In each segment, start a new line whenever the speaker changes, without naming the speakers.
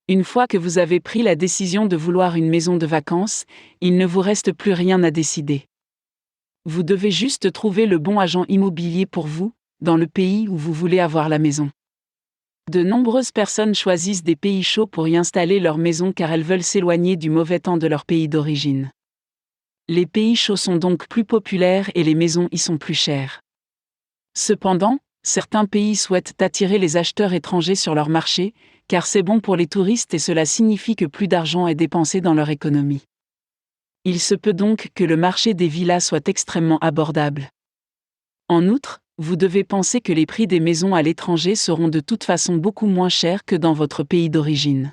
Une fois que vous avez pris la décision de vouloir une maison de vacances, il ne vous reste plus rien à décider. Vous devez juste trouver le bon agent immobilier pour vous, dans le pays où vous voulez avoir la maison. De nombreuses personnes choisissent des pays chauds pour y installer leur maison car elles veulent s'éloigner du mauvais temps de leur pays d'origine. Les pays chauds sont donc plus populaires et les maisons y sont plus chères. Cependant, certains pays souhaitent attirer les acheteurs étrangers sur leur marché, car c'est bon pour les touristes et cela signifie que plus d'argent est dépensé dans leur économie. Il se peut donc que le marché des villas soit extrêmement abordable. En outre, vous devez penser que les prix des maisons à l'étranger seront de toute façon beaucoup moins chers que dans votre pays d'origine.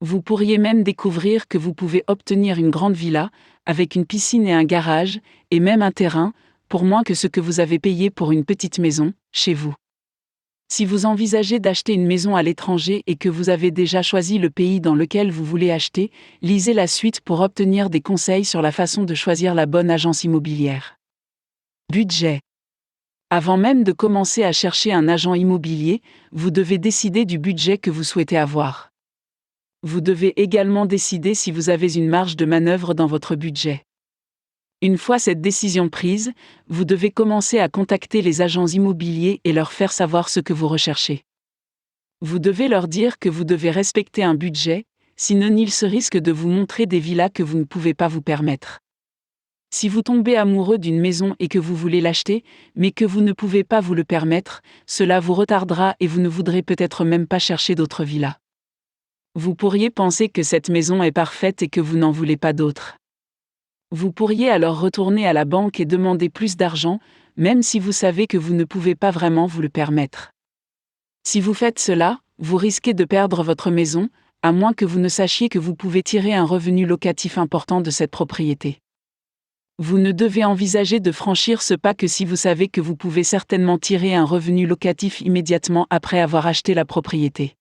Vous pourriez même découvrir que vous pouvez obtenir une grande villa, avec une piscine et un garage, et même un terrain, pour moins que ce que vous avez payé pour une petite maison, chez vous. Si vous envisagez d'acheter une maison à l'étranger et que vous avez déjà choisi le pays dans lequel vous voulez acheter, lisez la suite pour obtenir des conseils sur la façon de choisir la bonne agence immobilière. Budget. Avant même de commencer à chercher un agent immobilier, vous devez décider du budget que vous souhaitez avoir. Vous devez également décider si vous avez une marge de manœuvre dans votre budget. Une fois cette décision prise, vous devez commencer à contacter les agents immobiliers et leur faire savoir ce que vous recherchez. Vous devez leur dire que vous devez respecter un budget, sinon ils se risquent de vous montrer des villas que vous ne pouvez pas vous permettre. Si vous tombez amoureux d'une maison et que vous voulez l'acheter, mais que vous ne pouvez pas vous le permettre, cela vous retardera et vous ne voudrez peut-être même pas chercher d'autres villas. Vous pourriez penser que cette maison est parfaite et que vous n'en voulez pas d'autres. Vous pourriez alors retourner à la banque et demander plus d'argent, même si vous savez que vous ne pouvez pas vraiment vous le permettre. Si vous faites cela, vous risquez de perdre votre maison, à moins que vous ne sachiez que vous pouvez tirer un revenu locatif important de cette propriété. Vous ne devez envisager de franchir ce pas que si vous savez que vous pouvez certainement tirer un revenu locatif immédiatement après avoir acheté la propriété.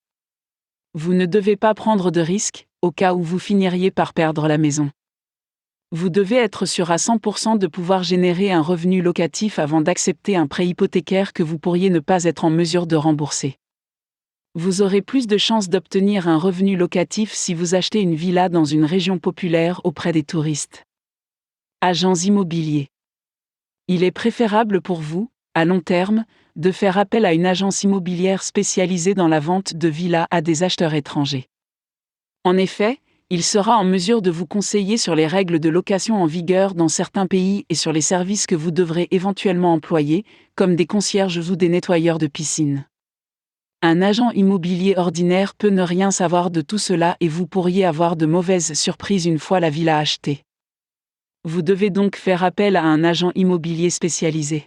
Vous ne devez pas prendre de risques, au cas où vous finiriez par perdre la maison. Vous devez être sûr à 100% de pouvoir générer un revenu locatif avant d'accepter un prêt hypothécaire que vous pourriez ne pas être en mesure de rembourser. Vous aurez plus de chances d'obtenir un revenu locatif si vous achetez une villa dans une région populaire auprès des touristes. Agents immobiliers. Il est préférable pour vous, à long terme, de faire appel à une agence immobilière spécialisée dans la vente de villas à des acheteurs étrangers. En effet, il sera en mesure de vous conseiller sur les règles de location en vigueur dans certains pays et sur les services que vous devrez éventuellement employer, comme des concierges ou des nettoyeurs de piscine. Un agent immobilier ordinaire peut ne rien savoir de tout cela et vous pourriez avoir de mauvaises surprises une fois la villa achetée. Vous devez donc faire appel à un agent immobilier spécialisé.